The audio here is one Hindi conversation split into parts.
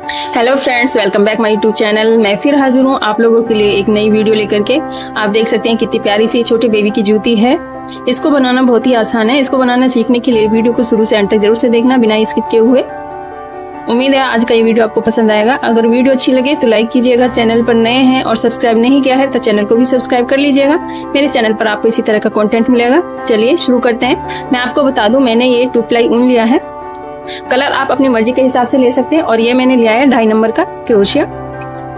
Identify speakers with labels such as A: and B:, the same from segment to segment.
A: Hello friends, welcome back my YouTube channel. मैं फिर हाजिर हूँ आप लोगों के लिए एक नई वीडियो लेकर के। आप देख सकते हैं कितनी प्यारी सी छोटे बेबी की जूती है। इसको बनाना बहुत ही आसान है। इसको बनाना सीखने के लिए वीडियो को शुरू से एंड तक जरूर से देखना बिना स्किप किए हुए। उम्मीद है आज का ये वीडियो आपको पसंद आएगा। अगर वीडियो अच्छी लगे तो लाइक कीजिए। अगर चैनल पर नए हैं और सब्सक्राइब नहीं किया है तो चैनल को भी सब्सक्राइब कर लीजिएगा। मेरे चैनल पर आपको इसी तरह का कंटेंट मिलेगा। चलिए शुरू करते हैं। मैं आपको बता दूं, मैंने ये 2 प्लाई ऊन लिया है। कलर आप अपनी मर्जी के हिसाब से ले सकते हैं। और ये मैंने लिया है 2.5 नंबर का क्रोशिया।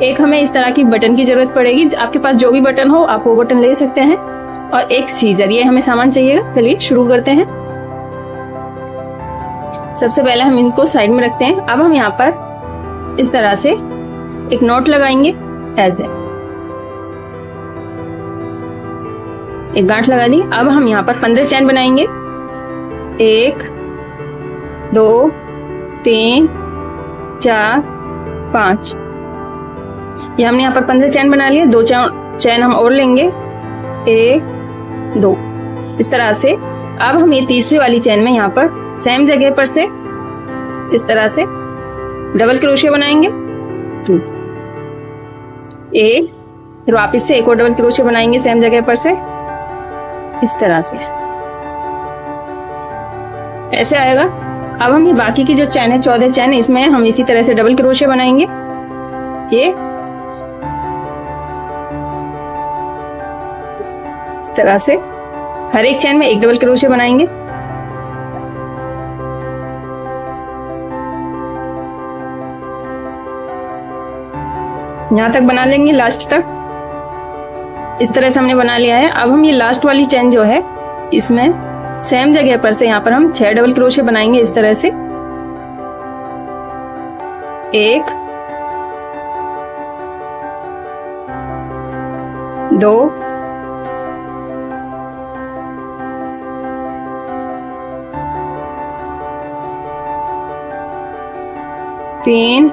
A: एक हमें इस तरह की बटन की जरूरत पड़ेगी। आपके पास जो भी बटन हो आप वो बटन ले सकते हैं। और एक सीजर, ये हमें सामान चाहिएगा। चलिए शुरू करते हैं। सबसे पहले हम इनको साइड में रखते हैं। अब हम यहाँ पर इस तरह से एक नॉट लगाएंगे। ऐसे एक गांठ लगा दी। अब हम यहाँ पर 15 चैन बनाएंगे। 1 2 3 4 5। ये हमने यहाँ पर 15 चैन बना लिए। 2 चैन हम और लेंगे। 1 2 इस तरह से। अब हम ये तीसरी वाली चैन में यहाँ पर सेम जगह पर से इस तरह से डबल क्रोशिया बनाएंगे। 1 फिर वापस से एक और डबल क्रोशिया बनाएंगे सेम जगह पर से इस तरह से। ऐसे आएगा। अब हम ये बाकी की जो चैन है 14 चैन है, इसमें हम इसी तरह से डबल क्रोशिया बनाएंगे। ये इस तरह से हर एक चैन में एक डबल क्रोशिया बनाएंगे। यहां तक बना लेंगे लास्ट तक। इस तरह से हमने बना लिया है। अब हम ये लास्ट वाली चैन जो है इसमें सेम जगह पर से यहाँ पर हम 6 डबल क्रोशिया बनाएंगे इस तरह से। 1 2 3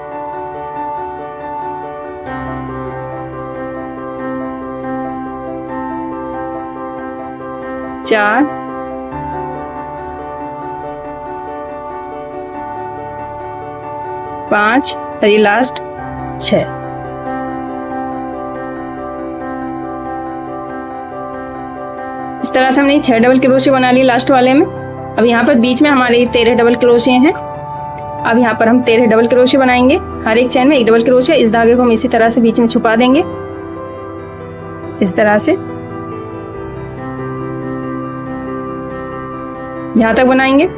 A: 4 5 और ये लास्ट 6। इस तरह से हमने 6 डबल क्रोशिया बना लिए लास्ट वाले में। अब यहाँ पर बीच में हमारे 13 डबल क्रोशिया हैं। अब यहाँ पर हम 13 डबल क्रोशिया बनाएंगे। हर एक चैन में एक डबल क्रोशिया। इस धागे को हम इसी तरह से बीच में छुपा देंगे इस तरह से। यहां तक बनाएंगे।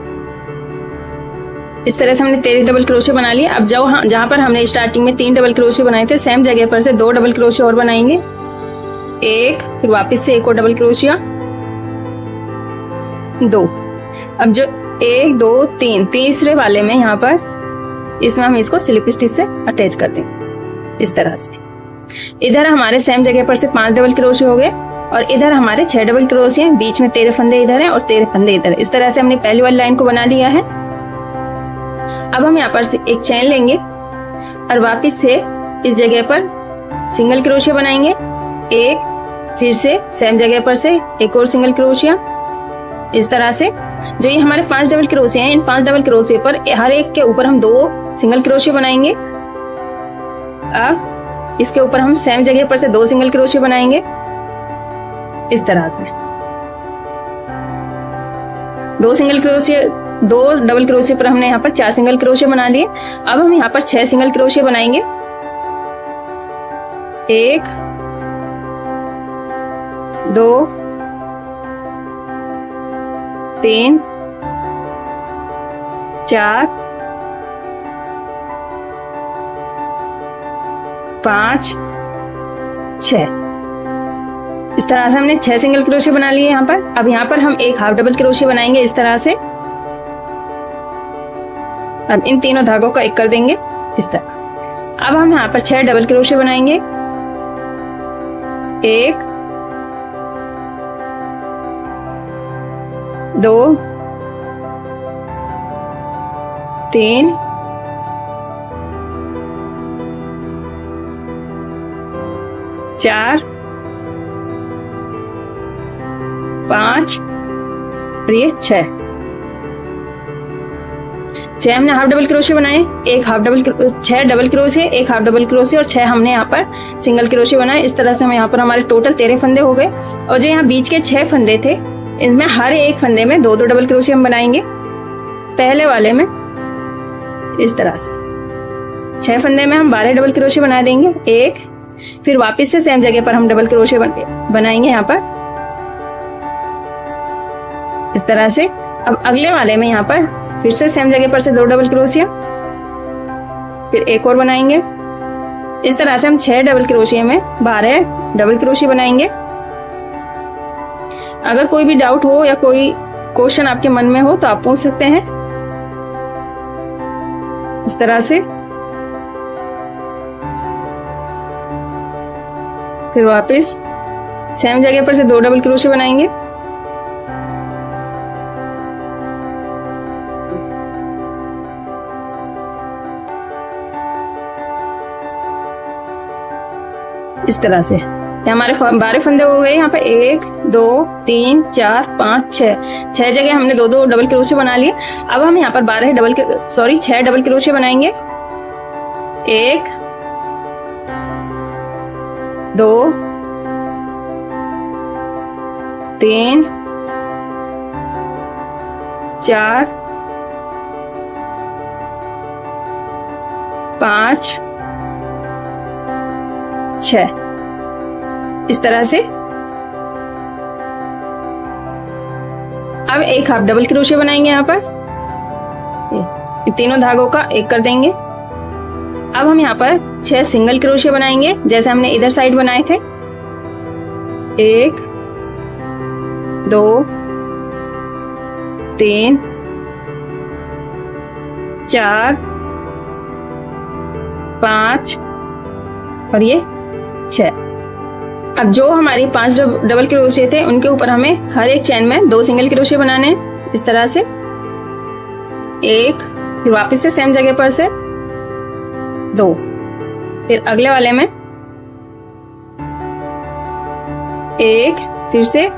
A: इस तरह से हमने 13 डबल क्रोशिया बना लिए। अब जहां पर हमने स्टार्टिंग में 3 डबल क्रोशिया बनाए थे सेम जगह पर से 2 डबल क्रोशिया और बनाएंगे। 1 फिर वापस से एक और डबल क्रोशिया 2। अब जो 1 2 3 तीसरे वाले में यहाँ पर इसमें हम इसको स्लिप स्टिच से अटैच कर देंगे इस तरह से। इधर हमारे सेम जगह पर से 5 डबल क्रोशिया हो गए और इधर हमारे 6 डबल क्रोशिया हैं। बीच में 13 फंदे इधर हैं और 13 फंदे इधर। इस तरह से हमने पहली वाली लाइन को बना लिया है। अब हम यहाँ पर से एक चैन लेंगे और वापस से इस जगह पर सिंगल क्रोशिया बनाएंगे। 1 फिर से सेम जगह पर से एक और सिंगल क्रोशिया इस तरह से। जो ये हमारे 5 डबल क्रोशिया हैं, इन 5 डबल क्रोशिया पर हर एक के ऊपर हम 2 सिंगल क्रोशिया बनाएंगे। अब इसके ऊपर हम सेम जगह पर से 2 सिंगल क्रोशिया बनाएंगे इस तरह से। 2 डबल क्रोशिया पर हमने यहाँ पर 4 सिंगल क्रोशिया बना लिए। अब हम यहाँ पर 6 सिंगल क्रोशिया बनाएंगे। 1 2 3 4 5 6। इस तरह से हमने 6 सिंगल क्रोशिया बना लिए यहाँ पर। अब यहाँ पर हम एक हाफ डबल क्रोशिया बनाएंगे इस तरह से। अब इन तीनों धागों का एक कर देंगे इस तरह। अब हम यहाँ पर 6 डबल क्रोशिया बनाएंगे। 1 2 3 4 5 और ये 6। 6 हमने हाफ डबल क्रोशिया बनाए, एक हाफ डबल 6 डबल क्रोशिया, एक हाफ डबल क्रोशिया और 6 हमने यहाँ पर सिंगल क्रोशिया बनाए। इस तरह से हम यहाँ पर हमारे टोटल 13 फंदे हो गए। और जो यहाँ बीच के 6 फंदे थे, इसमें हर एक फंदे में 2-2 डबल क्रोशिया हम बनाएंगे। पहले वाले में इस तरह से 6 फंदे में हम 12 डबल क्रोशिया बना देंगे, एक, फिर वापस से सेम जगह पर हम डबल क्रोशिया बनाएंगे यहाँ पर इस तरह से। अब अगले वाले में यहाँ पर फिर से सेम जगह पर से 2 डबल क्रोशिया, फिर एक और बनाएंगे। इस तरह से हम 6 डबल क्रोशिया में 12 डबल क्रोशिया बनाएंगे। अगर कोई भी डाउट हो या कोई क्वेश्चन आपके मन में हो तो आप पूछ सकते हैं इस तरह से। फिर वापस सेम जगह पर से 2 डबल क्रोशिया बनाएंगे। इस तरह से हमारे 12 फंदे हो गए। यहाँ पे 1 2 3 4 5 6 जगह हमने 2-2 डबल क्रोशिया बना लिए। अब हम यहाँ पर 6 डबल क्रोशिया बनाएंगे। 1 2 3 4 5 6 इस तरह से। अब एक हाफ डबल क्रोशिया बनाएंगे यहाँ पर, तीनों धागों का एक कर देंगे। अब हम यहाँ पर 6 सिंगल क्रोशिया बनाएंगे जैसे हमने इधर साइड बनाए थे। 1 2 3 4 5 और ये 6। अब जो हमारी 5 डबल क्रोशिया थे उनके ऊपर हमें हर एक चेन में 2 सिंगल क्रोशिया बनाने हैं इस तरह से। एक, फिर वापस से सेम जगह पर से 2, फिर अगले वाले में 1, फिर से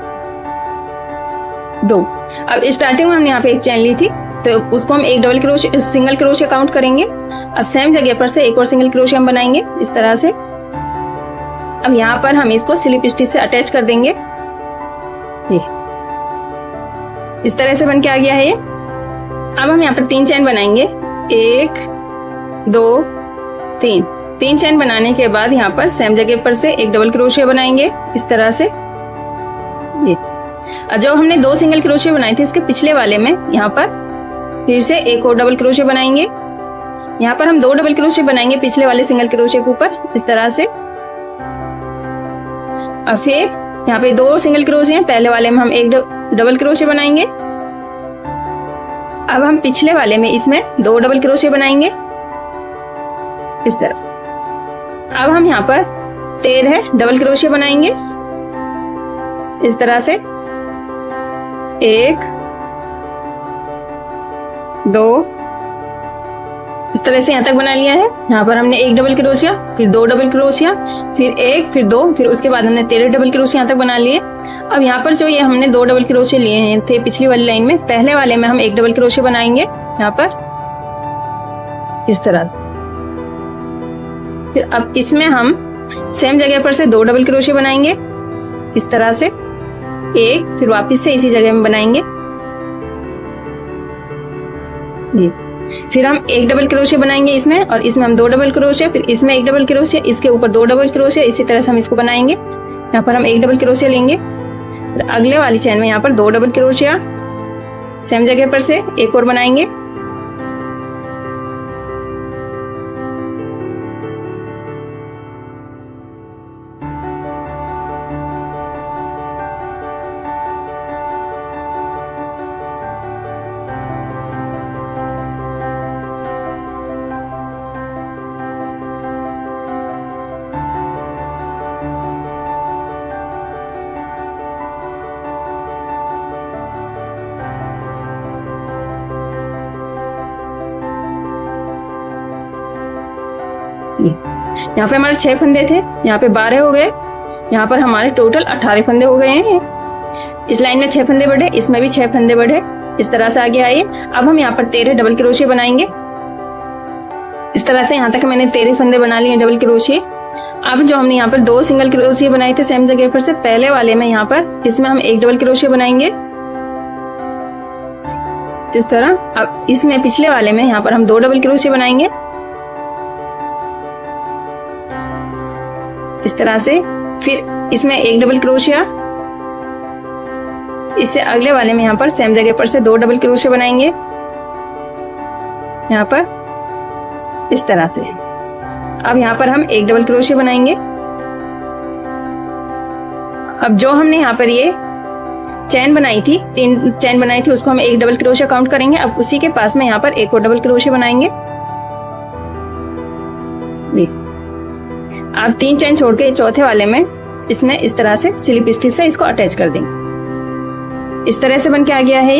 A: 2। अब स्टार्टिंग में हमने यहाँ पे एक चेन ली थी तो उसको हम एक double crochet single crochet count करेंगे। अब सेम जगह पर से एक और सिंगल क्रोशिया हम बनाएंगे इस तरह से। अब यहाँ पर हम इसको स्लिप स्टिच से अटैच कर देंगे। ये इस तरह से बन के आ गया है ये। अब हम यहाँ पर 3 चेन बनाएंगे। 1 2 3 चेन बनाने के बाद यहाँ पर सेम जगह पर से एक डबल क्रोशिया बनाएंगे इस तरह से। ये जो हमने 2 सिंगल क्रोशिया बनाए थे इसके पिछले वाले में यहाँ पर फिर से एक और डबल क्रोशिया बनाएंगे। यहाँ पर हम 2 डबल क्रोशिया बनाएंगे पिछले वाले सिंगल क्रोशिया के ऊपर इस तरह से। और फिर यहाँ पे 2 सिंगल क्रोशिया, पहले वाले में हम एक डबल क्रोशिया बनाएंगे। अब हम पिछले वाले में इसमें 2 डबल क्रोशिया बनाएंगे इस तरह। अब हम यहाँ पर 13 डबल क्रोशिया बनाएंगे इस तरह से। 1 2 इस तरह से यहाँ तक बना लिया है। यहाँ पर हमने एक डबल क्रोशिया, फिर 2 डबल क्रोशिया, फिर 1, फिर 2, फिर उसके बाद हमने 13 डबल क्रोशिया यहाँ तक बना लिए। अब यहाँ पर जो ये हमने 2 डबल क्रोशिया लिए हैं थे पिछली वाली लाइन में, पहले वाले में हम एक डबल क्रोशिया बनाएंगे यहाँ पर इस तरह से। फिर अब इसमें हम सेम जगह पर से 2 डबल क्रोशिया बनाएंगे इस तरह से। 1, फिर वापस से इसी जगह में बनाएंगे ये। फिर हम एक डबल क्रोशिया बनाएंगे इसमें, और इसमें हम 2 डबल क्रोशिया, फिर इसमें एक डबल क्रोशिया, इसके ऊपर 2 डबल क्रोशिया, इसी तरह से हम इसको बनाएंगे। यहाँ पर हम एक डबल क्रोशिया लेंगे, फिर अगले वाली चेन में यहाँ पर 2 डबल क्रोशिया, सेम जगह पर से एक और बनाएंगे। यहाँ पे हमारे 6 फंदे थे, यहाँ पे 12 हो गए, यहाँ पर हमारे टोटल 18 फंदे हो गए हैं। इस लाइन में 6 फंदे बढ़े, इसमें भी 6 फंदे बढ़े, इस तरह से आ गया ये। अब हम यहाँ पर 13 डबल क्रोशिया बनाएंगे। इस तरह से यहाँ तक मैंने 13 फंदे बना लिए डबल क्रोशिया। अब जो हमने यहाँ पर 2 सिंगल क्रोशिया बनाए थे सेम जगह पर से, पहले वाले में यहाँ पर इसमें हम 1 डबल क्रोशिया बनाएंगे इस तरह। अब इसमें पिछले वाले में यहाँ पर हम 2 डबल क्रोशिया बनाएंगे इस तरह से। फिर इसमें 1 डबल क्रोशिया, इससे अगले वाले में यहाँ पर सेम जगह पर से 2 डबल क्रोशिया बनाएंगे यहाँ पर इस तरह से। अब यहाँ पर हम 1 डबल क्रोशिया बनाएंगे। अब जो हमने यहाँ पर ये चैन बनाई थी, 3 चैन बनाई थी, उसको हम 1 डबल क्रोशिया काउंट करेंगे। अब उसी के पास में यहाँ पर 1 और डबल क्रोशिया बनाएंगे। अब 3 चैन छोड़ के चौथे वाले में इसमें इस तरह से स्लिप स्टिच से इसको अटैच कर देंगे। इस तरह से बन के आ गया है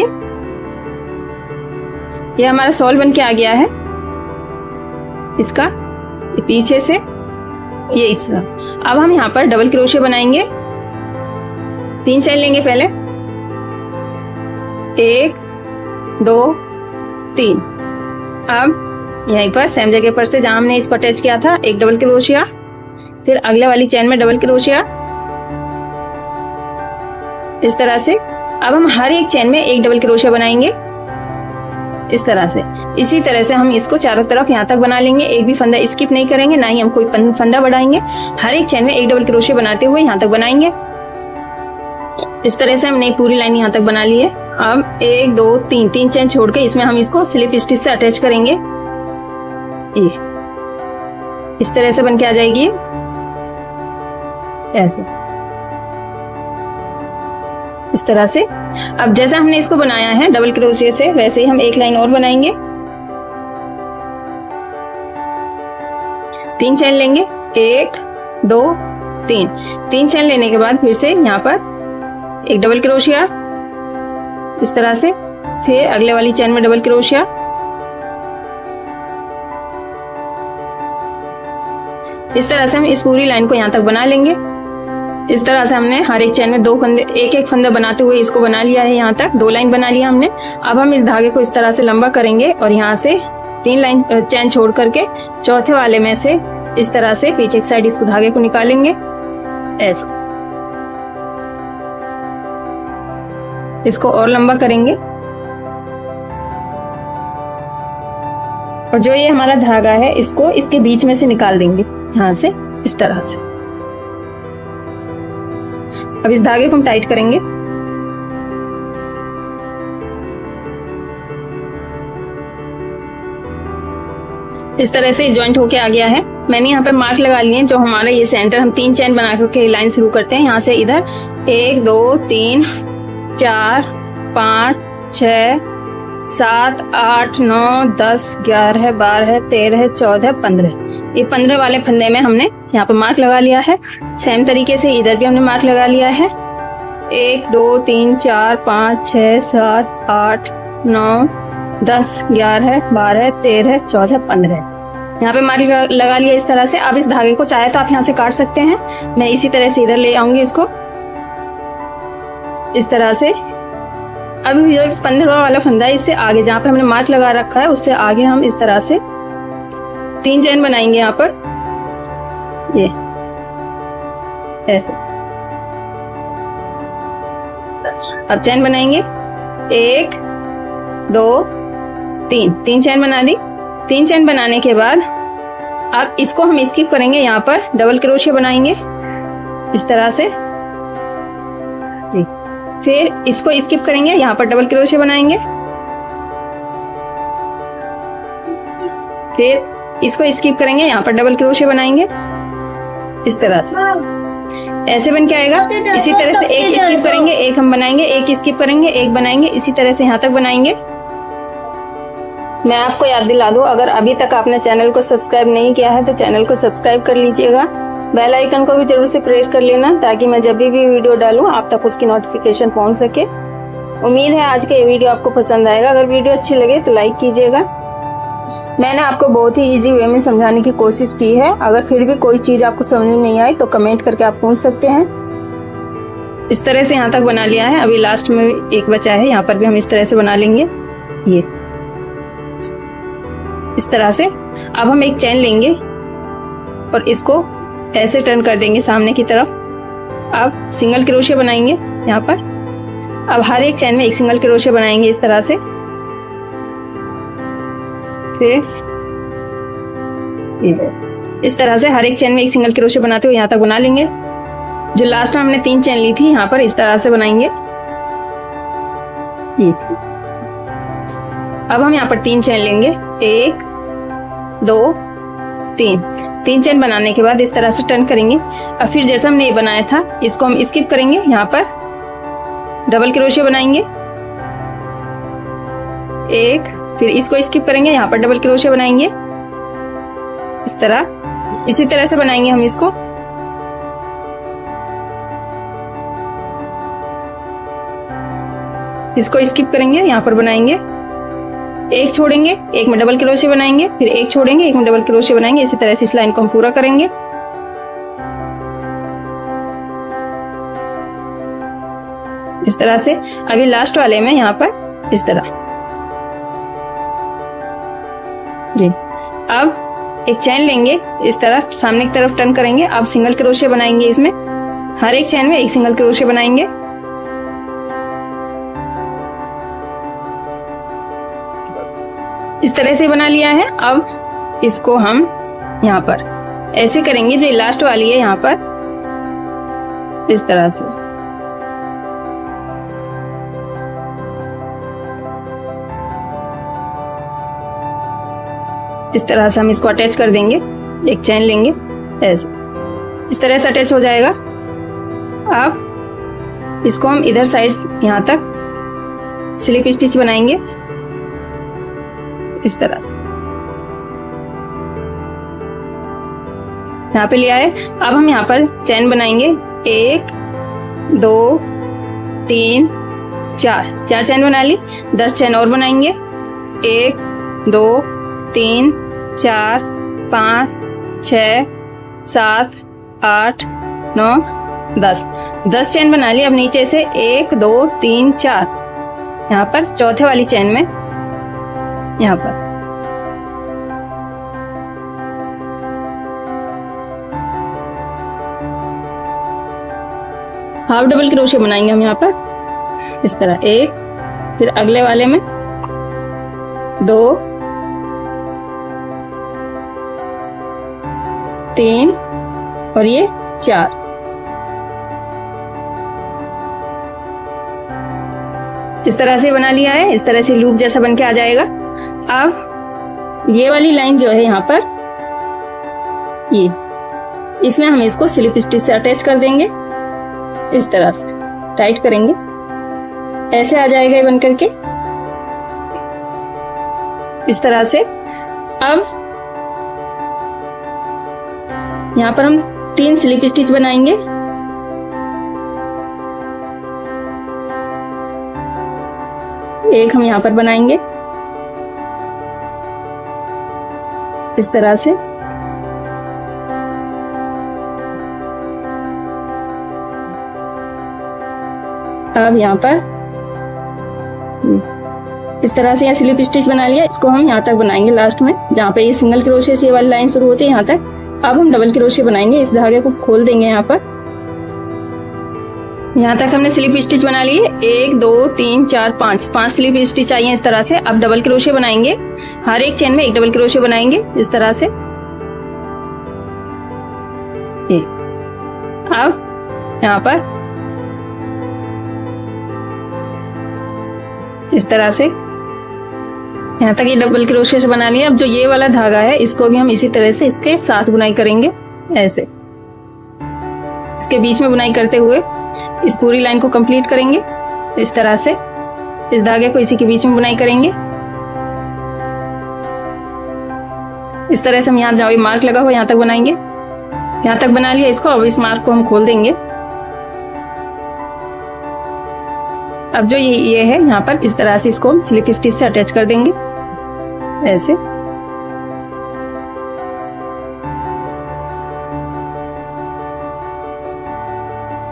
A: ये हमारा सॉल बन के आ गया है इसका, ये पीछे से ये इसका। अब हम यहाँ पर डबल क्रोशिया बनाएंगे। 3 चैन लेंगे पहले, 1 2 3। अब यहीं पर सेम जगह पर से जहां हमने इसको अटैच किया था 1 डबल क्रोशिया, फिर अगले वाली चैन में डबल क्रोशिया इस तरह से। अब हम हर एक चैन में 1 डबल क्रोशिया बनाएंगे इस तरह से। इसी तरह से हम इसको चारों तरफ यहाँ तक बना लेंगे। एक भी फंदा स्किप नहीं करेंगे, ना ही हम कोई फंदा बढ़ाएंगे। हर एक चैन में 1 डबल क्रोशिया बनाते हुए यहाँ तक बनाएंगे। इस तरह से हमने पूरी लाइन यहाँ तक बना ली है। अब 1 2 3 चैन छोड़ के इसमें हम इसको स्लिप स्टिच से अटैच करेंगे। ये इस तरह से बन के आ जाएगी ऐसे, इस तरह से। अब जैसा हमने इसको बनाया है डबल क्रोशिया से, वैसे ही हम एक लाइन और बनाएंगे। 3 चैन लेंगे, 1 2 3 चैन लेने के बाद फिर से यहाँ पर 1 डबल क्रोशिया इस तरह से, फिर अगले वाली चैन में डबल क्रोशिया इस तरह से हम इस पूरी लाइन को यहाँ तक बना लेंगे। इस तरह से हमने हर एक चैन में 2 फंदे, एक फंदा बनाते हुए इसको बना लिया है। यहाँ तक 2 लाइन बना लिया हमने। अब हम इस धागे को इस तरह से लंबा करेंगे और यहाँ से 3 लाइन चैन छोड़ करके चौथे वाले में से इस तरह से पीछे की साइड इसको धागे को निकालेंगे ऐसे। इसको और लंबा करेंगे और जो ये हमारा धागा है इसको इसके बीच में से निकाल देंगे यहाँ से इस तरह से। अब इस धागे को हम टाइट करेंगे। इस तरह से जॉइंट होके आ गया है। मैंने यहाँ पे मार्क लगा लिए हैं। जो हमारा ये सेंटर, हम 3 चैन बना करके लाइन शुरू करते हैं यहाँ से इधर 1 2 3 4 5 6 7 8 9 10 11 12 13 14 15। ये 15 वाले फंदे में हमने यहाँ पे मार्क लगा लिया है। सेम तरीके से इधर भी हमने मार्क लगा लिया है। 1 2 3 4 5 6 7 8 9 10 11 12 13 14 15 यहाँ पे मार्क लगा लिया इस तरह से। अब इस धागे को चाहे तो आप यहाँ से काट सकते हैं। मैं इसी तरह से इधर ले आऊंगी इसको इस तरह से। अब जो 15वां वाला फंदा है इससे आगे जहाँ पे हमने मार्क लगा रखा है उससे आगे हम इस तरह से 3 चैन बनाएंगे यहाँ पर ये ऐसे। अब चैन बनाएंगे 1 2 3 चैन बना दी। 3 चैन बनाने के बाद अब इसको हम स्किप करेंगे, यहाँ पर डबल क्रोशिया बनाएंगे इस तरह से जी। फिर इसको स्किप करेंगे, यहाँ पर डबल क्रोशिया बनाएंगे। फिर इसको स्किप करेंगे, यहाँ पर डबल क्रोशिया बनाएंगे इस तरह से। ऐसे बन के आएगा। इसी तरह से एक स्किप करेंगे, एक हम बनाएंगे, एक स्किप करेंगे, एक बनाएंगे, इसी तरह से यहाँ तक बनाएंगे। मैं आपको याद दिला दूं, अगर अभी तक आपने चैनल को सब्सक्राइब नहीं किया है तो चैनल को सब्सक्राइब कर लीजिएगा। बेल आइकन को भी जरूर से प्रेस कर लेना ताकि मैं जब भी वीडियो डालूं आप तक उसकी नोटिफिकेशन पहुंच सके। उम्मीद है आज का ये वीडियो आपको पसंद आएगा। अगर वीडियो अच्छी लगे तो लाइक कीजिएगा। मैंने आपको बहुत ही इजी वे में समझाने की कोशिश की है। अगर फिर भी कोई चीज़ आपको समझ में नहीं आई तो कमेंट करके आप पूछ सकते हैं। इस तरह से यहाँ तक बना लिया है। अभी लास्ट में एक बचा है, यहाँ पर भी हम इस तरह से बना लेंगे। ये इस तरह से। अब हम एक चैन लेंगे और इसको ऐसे टर्न कर देंगे सामने की तरफ। अब सिंगल क्रोशे बनाएंगे यहाँ पर। अब हर एक चैन में एक सिंगल क्रोशे बनाएंगे इस तरह से। फिर इस तरह से हर एक चैन में एक सिंगल क्रोशे बनाते हुए यहाँ तक बना लेंगे। जो लास्ट में हमने 3 चैन ली थी यहाँ पर इस तरह से बनाएंगे। ये अब हम यहाँ पर 3 चैन लेंगे, 1 2 3 चैन बनाने के बाद इस तरह से टर्न करेंगे। अब फिर जैसा हमने ये बनाया था इसको हम स्किप करेंगे, यहाँ पर डबल क्रोशे बनाएंगे 1, फिर इसको स्किप करेंगे, यहाँ पर डबल क्रोशे बनाएंगे इस तरह। इसी तरह से बनाएंगे हम इसको। इसको स्किप करेंगे, यहाँ पर बनाएंगे 1 छोड़ेंगे, 1 में डबल क्रोशे बनाएंगे, फिर 1 छोड़ेंगे, 1 में डबल क्रोशे बनाएंगे। इसी तरह से इस लाइन को हम पूरा करेंगे। इस तरह से। अभी लास्ट वाले में यहाँ पर इस तरह जी। अब एक चैन लेंगे, इस तरह सामने की तरफ टर्न करेंगे। अब सिंगल क्रोशे बनाएंगे इसमें, हर एक चैन में एक सिंगल क्रोशे बनाएंगे। इस तरह से बना लिया है। अब इसको हम यहाँ पर ऐसे करेंगे, जो लास्ट वाली है यहाँ पर इस तरह से। इस तरह से हम इसको अटैच कर देंगे। एक चैन लेंगे ऐसे, इस तरह से अटैच हो जाएगा। अब इसको हम इधर साइड यहाँ तक स्लिप स्टिच बनाएंगे इस तरह से। यहाँ पे लिया है। अब हम यहाँ पर चैन बनाएंगे 1 2 3 4 चैन बना ली। 10 चैन और बनाएंगे, 1 2 3 4 5 6 7 8 9 10 चैन बना ली। अब नीचे से 1 2 3 4 यहाँ पर चौथे वाली चैन में यहाँ पर हाफ डबल क्रोशे बनाएंगे हम यहाँ पर इस तरह। 1, फिर अगले वाले में 2 3 और ये 4। इस तरह से बना लिया है। इस तरह से लूप जैसा बन के आ जाएगा। अब ये वाली लाइन जो है यहाँ पर, ये इसमें हम इसको स्लिप स्टिच से अटैच कर देंगे। इस तरह से टाइट करेंगे, ऐसे आ जाएगा ये बन करके इस तरह से। अब यहाँ पर हम 3 स्लिप स्टिच बनाएंगे। एक हम यहाँ पर बनाएंगे इस तरह से। अब यहाँ पर इस तरह से यहाँ स्लिप स्टिच बना लिया। इसको हम यहाँ तक बनाएंगे लास्ट में, जहाँ पे ये सिंगल क्रोशे से ये वाली लाइन शुरू होती है यहाँ तक। अब हम डबल क्रोशे बनाएंगे। इस धागे को खोल देंगे यहाँ पर। यहाँ तक हमने स्लिप स्टिच बना लिए। 1 2 3 4 5 स्लिप स्टिच आई है इस तरह से। अब डबल क्रोशे बनाएंगे, हर एक चेन में एक डबल क्रोशे बनाएंगे इस तरह से। ये अब यहाँ पर इस तरह से यहाँ तक ये डबल क्रोशे से बना लिया। अब जो ये वाला धागा है इसको भी हम इसी तरह से इसके साथ बुनाई करेंगे, ऐसे इसके बीच में बुनाई करते हुए इस पूरी लाइन को कंप्लीट करेंगे इस तरह से। इस धागे को इसी के बीच में बुनाई करेंगे इस तरह से। हम यहाँ जहाँ मार्क लगा हुआ यहाँ तक बनाएंगे। यहाँ तक बना लिया इसको। अब इस मार्क को हम खोल देंगे। अब जो ये है यहाँ पर इस तरह से इसको हम स्लिप स्टिच से अटैच कर देंगे ऐसे।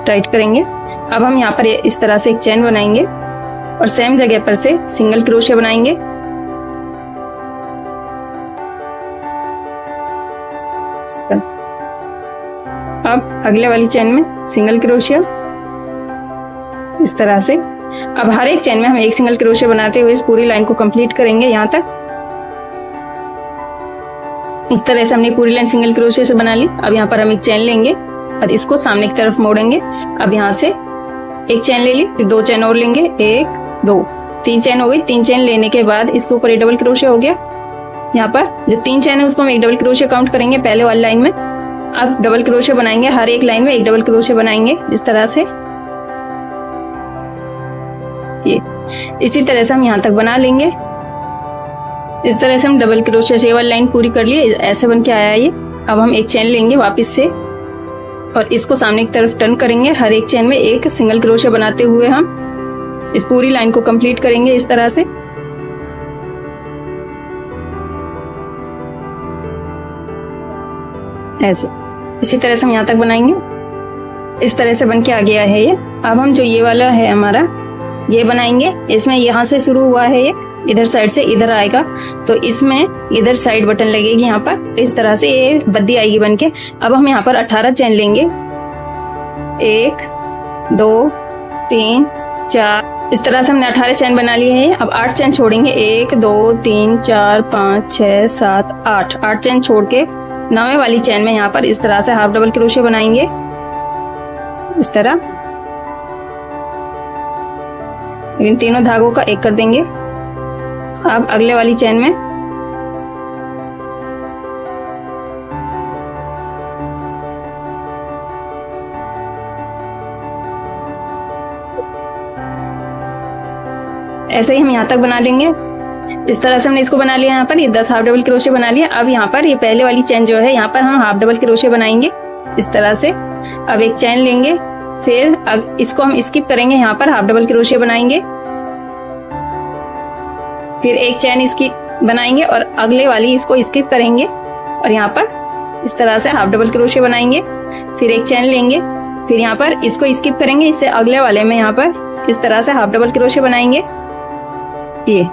A: टाइट करेंगे। अब हम यहाँ पर इस तरह से एक चेन बनाएंगे और सेम जगह पर से सिंगल क्रोशिया बनाएंगे। अब अगले वाली चेन में सिंगल क्रोशिया इस तरह से। अब हर एक चेन में हम एक सिंगल क्रोशिया बनाते हुए इस पूरी लाइन को कंप्लीट करेंगे यहाँ तक। इस तरह से हमने पूरी लाइन सिंगल क्रोशिया से बना ली। अब यहाँ पर हम एक चेन लेंगे और इसको सामने की तरफ मोड़ेंगे। अब यहाँ से एक चेन ले ली, फिर 2 चेन और लेंगे, 1 2 3 चेन हो गई। 3 चेन लेने के बाद इसके ऊपर एक डबल क्रोशिया हो गया। यहाँ पर जो 3 चेन है उसको हम एक डबल क्रोशिया काउंट करेंगे पहले वाली लाइन में। अब डबल क्रोशिया बनाएंगे, हर एक लाइन में एक डबल क्रोशिया बनाएंगे इस तरह से। ये इसी तरह से हम यहाँ तक बना लेंगे। इस तरह से हम डबल क्रोशिया से वाली लाइन पूरी कर ली। ऐसे बन के आया ये। अब हम एक चेन लेंगे वापस से और इसको सामने की तरफ टर्न करेंगे। हर एक चेन में एक सिंगल क्रोशिया बनाते हुए हम इस पूरी लाइन को कंप्लीट करेंगे इस तरह से। ऐसे इसी तरह से हम यहाँ तक बनाएंगे। इस तरह से बन के आ गया है ये। अब हम जो ये वाला है हमारा ये बनाएंगे। इसमें यहाँ से शुरू हुआ है ये, इधर साइड से इधर आएगा, तो इसमें इधर साइड बटन लगेगी यहाँ पर। इस तरह से ये बद्दी आएगी बनके। अब हम यहाँ पर 18 चेन लेंगे, 1 2 3 4। इस तरह से हमने 18 चेन बना ली है। अब 8 चेन छोड़ेंगे, 1 2 3 4 5 6 7 8। 8 चेन छोड़ के 9वें वाली चेन में यहाँ पर इस तरह से हाफ डबल क्रोशिया बनाएंगे इस तरह। इन तीनों धागों का एक कर देंगे। अब अगले वाली चेन में ऐसे ही हम यहाँ तक बना लेंगे। इस तरह से हमने इसको बना लिया। यहाँ पर ये 10 हाफ डबल क्रोशिया बना लिया। अब यहाँ पर ये पहले वाली चेन जो है यहाँ पर हम हाफ डबल क्रोशिया बनाएंगे इस तरह से। अब एक चेन लेंगे, फिर इसको हम स्किप करेंगे, यहाँ पर हाफ डबल क्रोशिया बनाएंगे, फिर एक चेन इसकी बनाएंगे और अगले वाली इसको स्किप करेंगे और यहाँ पर इस तरह से हाफ डबल क्रोशिया बनाएंगे। फिर एक चेन लेंगे, फिर यहाँ पर इसको स्किप करेंगे, इससे अगले वाले में यहाँ पर इस तरह से हाफ डबल क्रोशिया बनाएंगे। ये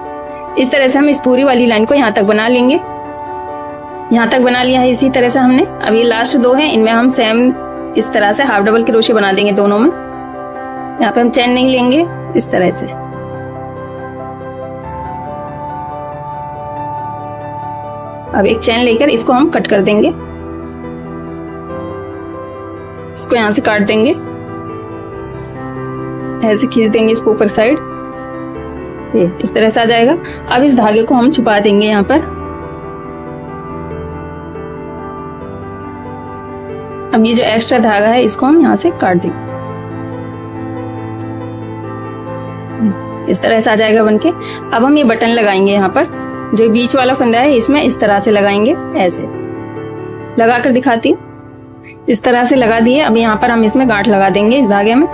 A: इस तरह से हम इस पूरी वाली लाइन को यहाँ तक बना लेंगे। यहाँ तक बना लिया है इसी तरह से हमने। अब ये लास्ट 2 हैं, इनमें हम सेम इस तरह से हाफ डबल क्रोशिया बना देंगे दोनों में। यहाँ पे हम चेन नहीं लेंगे इस तरह से। अब एक चेन लेकर इसको हम कट कर देंगे, इसको यहां से काट देंगे, ऐसे खींच देंगे इसको ऊपर साइड, ये इस तरह से आ जाएगा। अब इस धागे को हम छुपा देंगे यहाँ पर। अब ये जो एक्स्ट्रा धागा है इसको हम यहाँ से काट देंगे, इस तरह से आ जाएगा बनके। अब हम ये बटन लगाएंगे यहाँ पर, जो बीच वाला फंदा है इसमें इस तरह से लगाएंगे, ऐसे लगा कर दिखाती हूँ। इस तरह से लगा दिए। अब यहाँ पर हम इसमें गांठ लगा देंगे इस धागे में।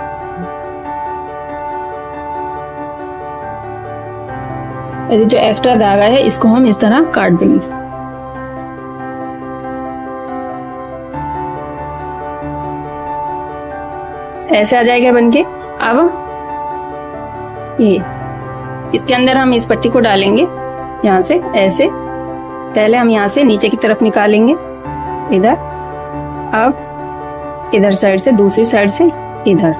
A: जो एक्स्ट्रा धागा है इसको हम इस तरह काट देंगे। ऐसे आ जाएगा बनके। अब ये इसके अंदर हम इस पट्टी को डालेंगे यहाँ से, ऐसे पहले हम यहाँ से नीचे की तरफ निकालेंगे इधर, अब इधर साइड से दूसरी साइड से इधर,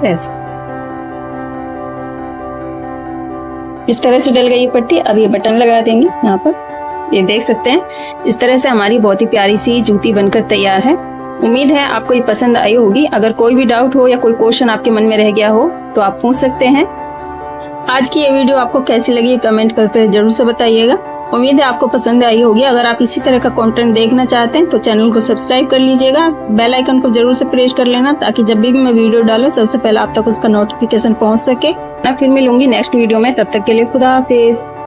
A: ऐसे इस तरह से डल गई ये पट्टी। अब ये बटन लगा देंगे यहाँ पर, ये देख सकते हैं। इस तरह से हमारी बहुत ही प्यारी सी जूती बनकर तैयार है। उम्मीद है आपको ये पसंद आई होगी। अगर कोई भी डाउट हो या कोई क्वेश्चन आपके मन में रह गया हो तो आप पूछ सकते हैं। आज की ये वीडियो आपको कैसी लगी कमेंट करके जरूर से बताइएगा। उम्मीद है आपको पसंद आई होगी। अगर आप इसी तरह का कंटेंट देखना चाहते हैं तो चैनल को सब्सक्राइब कर लीजिएगा, बेल आइकन को जरूर से प्रेस कर लेना, ताकि जब भी मैं वीडियो डालूं सबसे पहले आप तक उसका नोटिफिकेशन पहुंच सके। मैं फिर मिलूंगी नेक्स्ट वीडियो में, तब तक के लिए खुदा हाफिज।